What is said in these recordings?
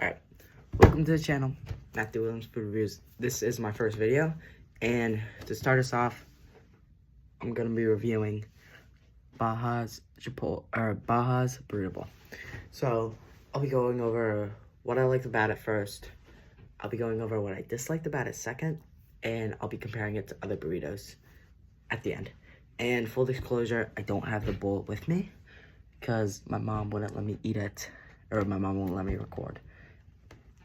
Alright, welcome to the channel, Matthew Williams Food Reviews. This is my first video, and to start us off, I'm going to be reviewing Bajas Burrito Bowl. So, I'll be going over what I liked about it first, I'll be going over what I disliked about it second, and I'll be comparing it to other burritos at the end. And full disclosure, I don't have the bowl with me, because my mom wouldn't let me eat it, or my mom won't let me record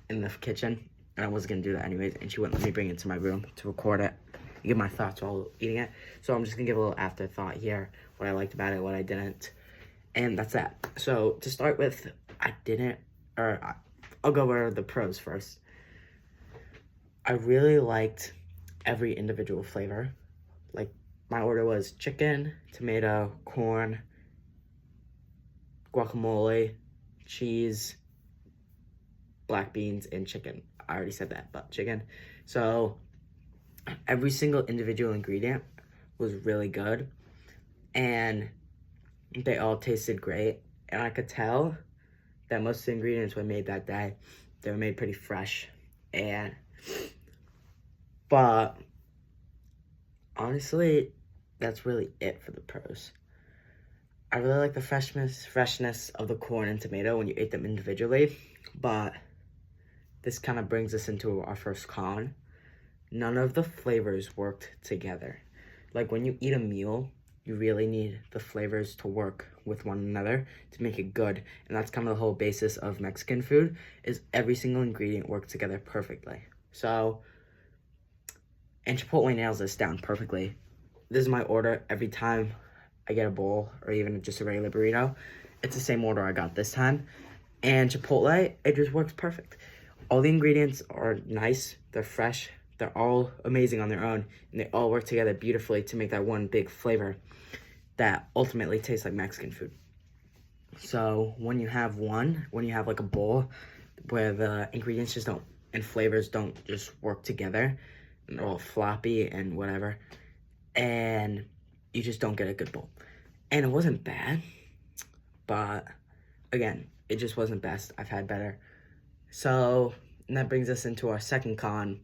in the kitchen, and I wasn't gonna do that anyways, and she wouldn't let me bring it to my room to record it and give my thoughts while eating it. So I'm just gonna give a little afterthought here, what I liked about it, what I didn't, and that's that. So to start with, I'll go over the pros first. I really liked every individual flavor. Like, my order was chicken, tomato, corn, guacamole, cheese, black beans, and chicken. I already said that, but chicken. So every single individual ingredient was really good, and they all tasted great. And I could tell that most of the ingredients were made that day. They were made pretty fresh. But honestly, that's really it for the pros. I really like the freshness of the corn and tomato when you ate them individually, but this kind of brings us into our first con. None of the flavors worked together. Like, when you eat a meal, you really need the flavors to work with one another to make it good. And that's kind of the whole basis of Mexican food, is every single ingredient works together perfectly. So, and Chipotle nails this down perfectly. This is my order every time I get a bowl, or even just a regular burrito. It's the same order I got this time. And Chipotle, it just works perfect. All the ingredients are nice, they're fresh, they're all amazing on their own, and they all work together beautifully to make that one big flavor that ultimately tastes like Mexican food. So when you have like a bowl where the ingredients just don't, and flavors don't just work together, and they're all floppy and whatever, and you just don't get a good bowl. And it wasn't bad, but again, it just wasn't best. I've had better. So, and that brings us into our second con,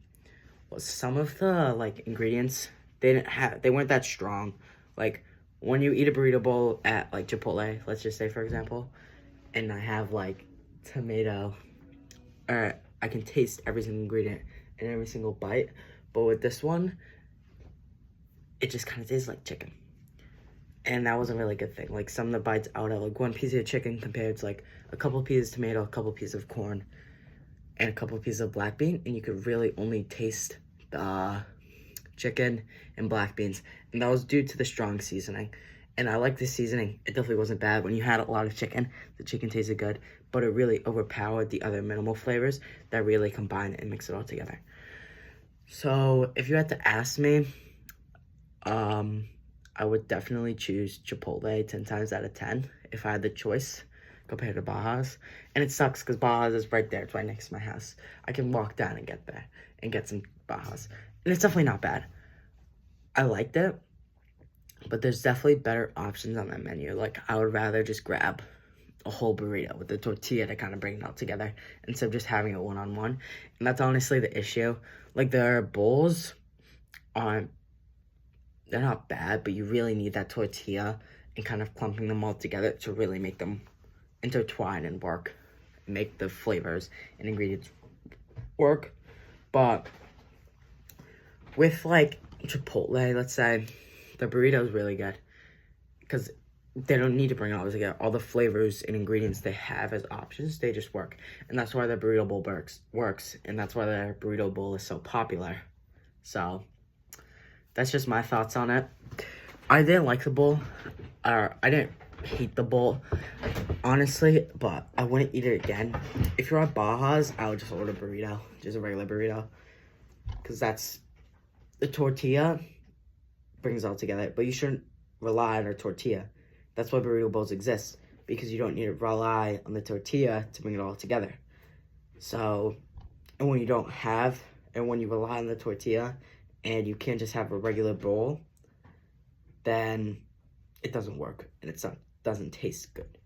was some of the ingredients, they weren't that strong. Like, when you eat a burrito bowl at Chipotle, let's just say for example, and I have tomato, or I can taste every single ingredient in every single bite, but with this one, it just kind of tastes like chicken. And that wasn't really a good thing. Like, some of the bites I would have one piece of chicken compared to a couple pieces of tomato, a couple pieces of corn, and a couple of pieces of black bean, and you could really only taste the chicken and black beans, and that was due to the strong seasoning. And I like the seasoning. It definitely wasn't bad. When you had a lot of chicken, the chicken tasted good, but it really overpowered the other minimal flavors that really combine and mix it all together. So if you had to ask me, I would definitely choose Chipotle 10 times out of 10 if I had the choice, compared to Bajas. And it sucks because Bajas is right there. It's right next to my house. I can walk down and get there and get some Bajas. And it's definitely not bad. I liked it, but there's definitely better options on that menu. Like, I would rather just grab a whole burrito with the tortilla to kind of bring it all together instead of just having it one-on-one. And that's honestly the issue. Like, their bowls they're not bad, but you really need that tortilla and kind of clumping them all together to really make them intertwine and work, make the flavors and ingredients work. But with Chipotle, let's say, the burrito is really good because they don't need to bring it all together. All the flavors and ingredients they have as options, they just work. And that's why the burrito bowl works, and that's why the burrito bowl is so popular. So that's just my thoughts on it. I didn't like the bowl, or I didn't hate the bowl, honestly, but I wouldn't eat it again. If you're at Bajas, I would just order a burrito, just a regular burrito, because that's, the tortilla brings it all together, but you shouldn't rely on a tortilla. That's why burrito bowls exist, because you don't need to rely on the tortilla to bring it all together. So, and when you rely on the tortilla, and you can't just have a regular bowl, then it doesn't work, and it doesn't taste good.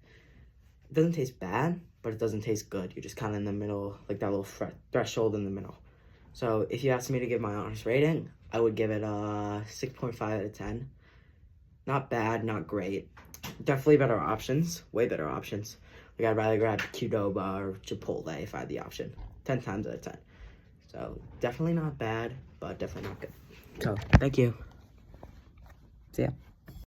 It doesn't taste bad, but it doesn't taste good. You're just kind of in the middle, like that little threshold in the middle. So if you asked me to give my honest rating, I would give it a 6.5 out of 10. Not bad, not great. Definitely better options, way better options. Like I'd rather grab Qdoba or Chipotle if I had the option. 10 times out of 10. So definitely not bad, but definitely not good. So thank you. See ya.